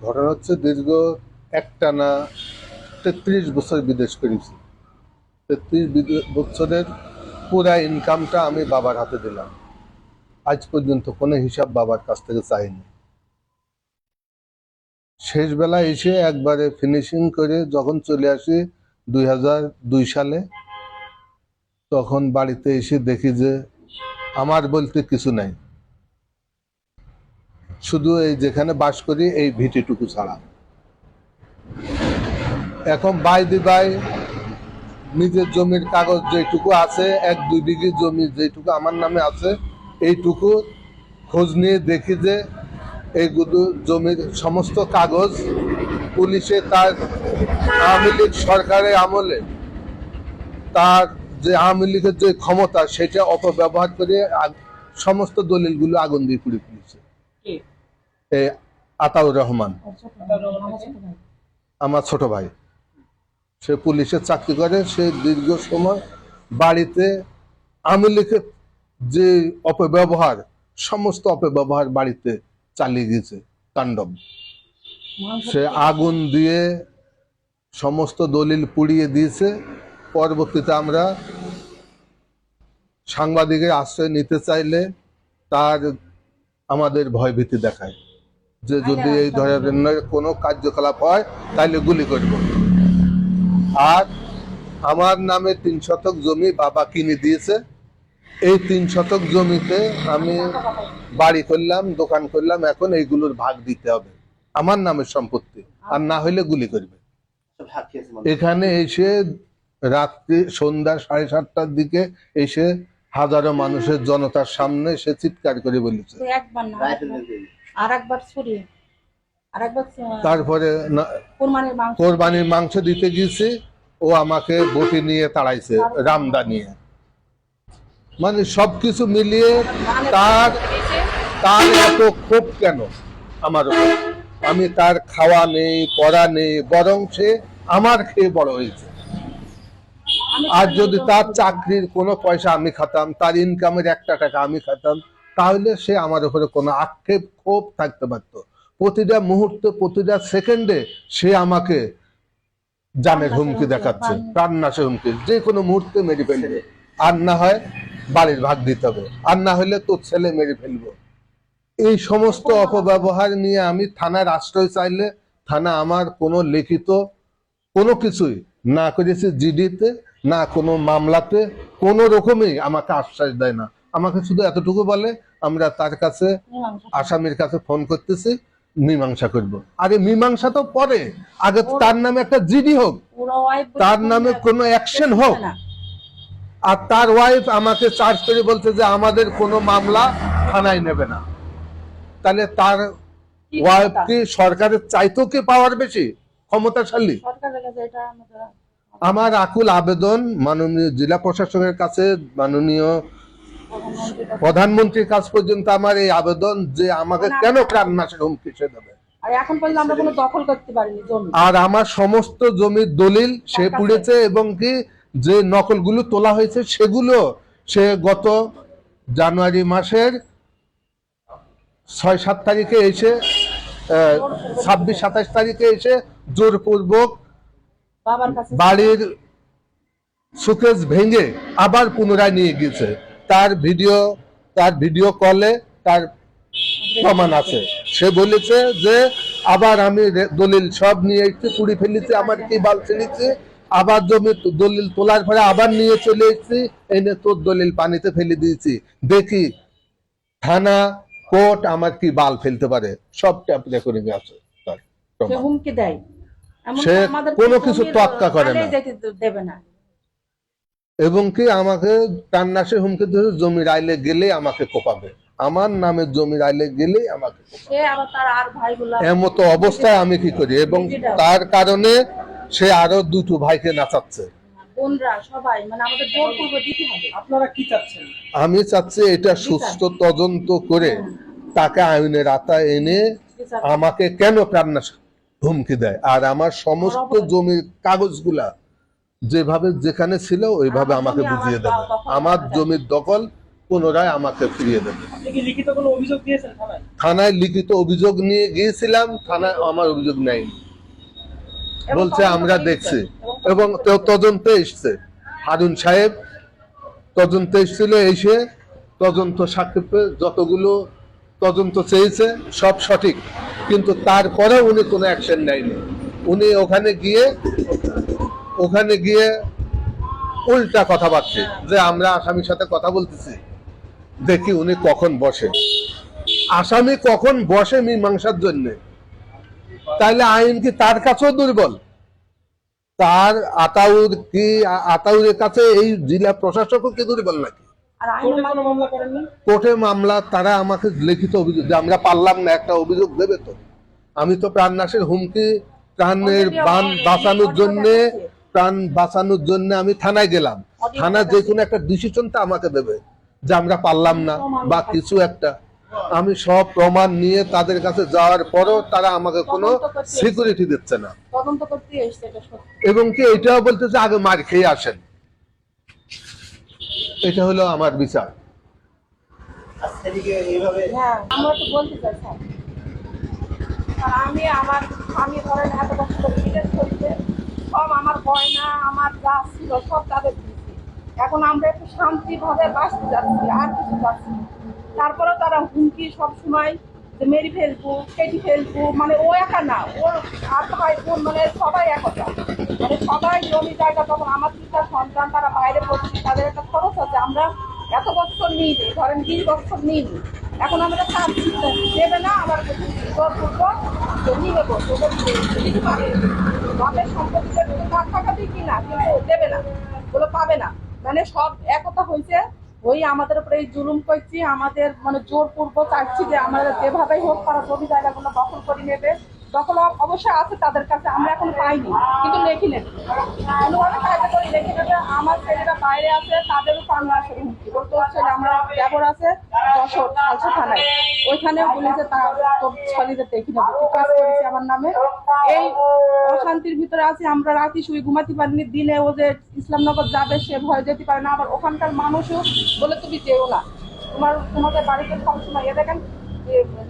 ঘটনা হচ্ছে দীর্ঘ একটানা ৩৩ বছর বিদেশ করেছি। ৩৩ বছরের পুরা ইনকামটা আমি বাবার হাতে দিলাম। আজ পর্যন্ত কোনো হিসাব বাবার কাছ থেকে চাইনি। শেষ বেলা এসে একবারে ফিনিশিং করে যখন চলে আসি ২০০২ সালে, তখন বাড়িতে এসে দেখি যে আমার বলতে কিছু নাই, শুধু এই যেখানে বাস করি এই ভিটিটুকু ছাড়া। এখন বাই দি বাই নিজের জমির কাগজ যেটুকু আছে, ১-২ বিঘি জমি যেটুকু আমার নামে আছে, এইটুকু খোঁজ নিয়ে দেখি যে এইগুলো জমির সমস্ত কাগজ পুলিশে তার আওয়ামী লীগ সরকারের আমলে তার যে আওয়ামী লীগের যে ক্ষমতা সেটা অপব্যবহার করে সমস্ত দলিলগুলো আগুন দিয়ে পুড়ে ফেলেছে। এই আতাউর রহমান আমার ছোট ভাই, সে পুলিশের চাকরি করে। সে দীর্ঘ সময় বাড়িতে আওয়ামী লীগের যে অপব্যবহার, সমস্ত অপব্যবহার বাড়িতে চালিয়ে গেছে তাণ্ডব। সে আগুন দিয়ে সমস্ত দলিল পুড়িয়ে দিয়েছে। পরবর্তীতে আমরা সাংবাদিকের আশ্রয় নিতে চাইলে তার আমাদের ভয়ভীতি দেখায় যে যদি এই ধরনের কোনো কার্যকলাপ হয় তাহলে গুলি করব। আর আমার নামে ৩ শতক জমি বাবা কিনে দিয়েছে। এই ৩ শতক জমিতে আমি বাড়ি করলাম, দোকান করলাম। এখন এইগুলোর ভাগ দিতে হবে, আমার নামের সম্পত্তি, আর না হইলে গুলি করবে। এখানে এসে রাত্রি সন্ধ্যা ৭:৩০টার দিকে এসে হাজারো মানুষের জনতার সামনে সে চিৎকার করে বলেছে। তারপরে কোরবানির মাংস দিতে গিয়েছি, ও আমাকে বটি নিয়ে তাড়াইছে, রামদা নিয়ে। মানে সবকিছু মিলিয়ে তার এত ক্ষোভ কেন আমার উপর? আমি তার খাওয়া নেই, পড়া নেই, বরং সে আমার খেয়ে বড় হয়েছে। আর যদি তার চাকরির কোনো পয়সা আমি খাতাম, তার ইনকামের ১টা টাকা আমি খাতাম, তাহলে সে আমার উপরে কোনো আক্ষেপ ক্ষোভ থাকতে পারত। প্রতিটা মুহূর্তে, প্রতিটা সেকেন্ডে সে আমাকে জানের হুমকি দেখাচ্ছে, প্রাণনাশের হুমকি, যে কোনো মুহূর্তে মেরে ফেলবে। আর না হয় বাড়ির ভাগ দিতে হবে, আর না হলে তোর ছেলে মেরে ফেলবো। এই সমস্ত অপব্যবহার নিয়ে আমি থানার আশ্রয় চাইলে থানা আমার কোনো লিখিত কোনো কিছুই না করেছে, জিডিতে না কোনো মামলাতে কোনো রকমই আমাকে আশ্বাস দেয় না। আমাকে শুধু এতটুকু বলে আমরা তার কাছে আসামির কাছে ফোন করতেছি, মীমাংসা করব। আরে মীমাংসা তো পরে, আগে তার নামে একটা জিডি হোক, তার নামে কোনো অ্যাকশন হোক। আর তার ওয়াইফ আমাকে চার্জ করে বলছে যে আমাদের কোনো মামলা থানায় নেবে না। তাহলে তার ওয়াইফ কি সরকারের চাইতেও কি পাওয়ার বেশি ক্ষমতাশালী? আমার আকুল আবেদন মাননীয় জেলা প্রশাসনের কাছে, মাননীয় প্রধানমন্ত্রীর কাছ পর্যন্ত আমার এই আবেদন যে আমাকে কেন প্রাণনাশের হুমকি সে দেবে। আর আমার সমস্ত জমির দলিল সে পুড়েছে, এবং কি যে নকলগুলো তোলা হয়েছে সেগুলো সে গত জানুয়ারি মাসের ৬-৭ তারিখে এসে ২৬-২৭ তারিখে এসে জোরপূর্বক বাড়ির সুকেস ভেঙে আবার পুনরায় নিয়ে গেছে। তার ভিডিও কলে তার প্রমাণ আছে। সে বলেছে যে আবার আমি দলিল সব নিয়ে এসেছি, পুড়ি ফেলেছি, আমার কি বাল ছেড়েছি, আবার জমি দলিল তোলার পরে আবার নিয়ে চলে এসেছি, এনে তোর দলিল পানিতে ফেলে দিয়েছি, দেখি থানা কোর্ট আমার কি বাল ফেলতে পারে। সব ট্যাপলে করে গেছে। সে কোনো কিছু তোয়াক্কা করে না, এবং কি আমাকে প্রাণনাশের হুমকি দিয়েছে, জমির আইলে গেলে আমাকে কোপাবে, আমার নামে জমির আইলে গেলে আমাকে এমতো অবস্থায় আমি কি করি। এবং তার কারণে সে আরো 2টো ভাইকে নাচাচ্ছে। আমি চাচ্ছি এটা সুস্থ তদন্ত করে তাকে আইনের আওতায় এনে আমাকে কেন প্রাণনাশ হুমকি দেয়, আর আমার সমস্ত জমির কাগজগুলা যেভাবে যেখানে ছিল ওইভাবে আমাকে বুঝিয়ে দেবে। আমার জমির দখল পুনরায় আমাকে ফিরিয়ে দেবে। আপনি কি লিখিত কোনো অভিযোগ দিয়েছেন থানায়? থানায় লিখিত অভিযোগ নিয়ে গিয়েছিলাম, থানায় আমার অভিযোগ নাই, বলছে আমরা দেখছি। এবং তদন্তে এসছে, হারুন সাহেব তদন্তে এসেছিল, এসে তদন্ত সাক্ষেপে যতগুলো তদন্ত চেয়েছে সব সঠিক, কিন্তু তারপরে উনি কোনো অ্যাকশন নেয়নি। উনি ওখানে গিয়ে উল্টা কথাবার্তা, যে আমরা আসামির সাথে কথা বলতেছি, দেখি উনি কখন বসে। আসামি কখন বসে মীমাংসার জন্য, তাইলে আইন কি তার কাছেও দুর্বল? তার আতাউরের কাছে এই জেলা প্রশাসকও কি দুর্বল নাকি? কোর্টে মামলা, তারা আমাকে লিখিত অভিযোগ, যে আমরা পারলাম না, একটা অভিযোগ দেবে তো। আমি তো প্রাণনাশের হুমকি, প্রাণ বাঁচানোর জন্য আমি থানায় গেলাম। থানা যে কোনো একটা ডিসিশন তো আমাকে দেবে, যে আমরা পারলাম না বা কিছু একটা। আমি সব প্রমাণ নিয়ে তাদের কাছে যাওয়ার পরও তারা আমাকে কোনো সিকিউরিটি দিচ্ছে না, এবং কি এটাও বলতেছে আগে মার খেয়ে আসেন। এটা হলো আমার বিচার। আমি ধরেন এত বছর বিদেশ করিতে সব আমার গয়না আমার যা ছিল সব তাদের দিয়েছি। এখন আমরা একটু শান্তিভাবে বাঁচতে যাচ্ছি, আর কিছু যাচ্ছি। তারপরেও তারা হুমকি সবসময় যে মেরে ফেলবো, কেটে ফেলবো, মানে ও একা না, ওর আর ভাই বোন, মানে সবাই একতা, মানে সবাই জমি জায়গা। তখন আমার দুটা সন্তান, তারা বাইরে পড়ছে, তাদের একটা খরচ আছে। আমরা এত বছর নিই, ধরেন 20 বছর নিই, এখন আমরা দেবে না, আমার নিবে বাপের সম্পত্তিটা টাকা দিয়ে কিনা, কিন্তু দেবে না, ওগুলো পাবে না। মানে সব একতা হয়েছে, ওই আমাদের উপরে এই জুলুম করছি, আমাদের মানে জোরপূর্বক চাচ্ছি যে আমাদের যেভাবেই হোক তারা জমি জায়গাগুলো দখল করে নেবে। দখল অবশ্যই আছে তাদের কাছে, আমরা এখন পাইনি, কিন্তু লেখি নেবে, কোনোভাবে কায়দা করে লেখি নেবে। আমার ছেলেরা বাইরে আছে, তাদেরও প্রাণনাশের হুমকি। ওর তোর ছেলে, আমরা ব্যবহার আছে যশোর খালসা থানায়, ওইখানেও বলেছে তার তোর ছেলেদের দেখি নেবে, কি কাজ করেছে আমার নামে। এই অশান্তির ভিতরে আছি আমরা, রাতে শুয়ে ঘুমাতে পারিনি, দিনে ও যে ইসলামনগর যাবে সে ভয় যেতে পারে না। আবার ওখানকার মানুষও বলে তুমি যেও না, তোমাদের বাড়িতে সবসময় এ দেখেন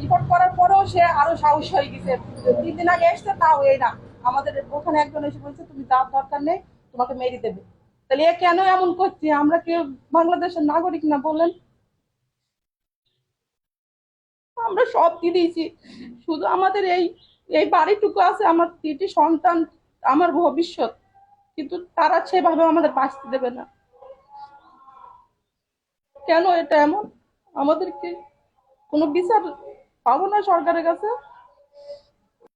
রিপোর্ট করার পরেও সে আরো সাহস হয়ে গেছে। 3 দিন আগে এসছে, তাও এই না, আমাদের ওখানে একজন এসে বলছে তুমি যাওয়ার দরকার নেই, তোমাকে মেরে দেবে। তাহলে এ কেন এমন করছে? আমরা কেউ বাংলাদেশের নাগরিক না বলেন? আমরা সব দিয়ে দিয়েছি, শুধু আমাদের এই এই বাড়িটুকু আছে, আমার 3টি সন্তান, আমার ভবিষ্যৎ, কিন্তু তারা সেভাবে আমাদের বাঁচতে দেবে না। কেন এটা এমন? আমাদেরকে কোনো বিচার পাবো না সরকারের কাছে?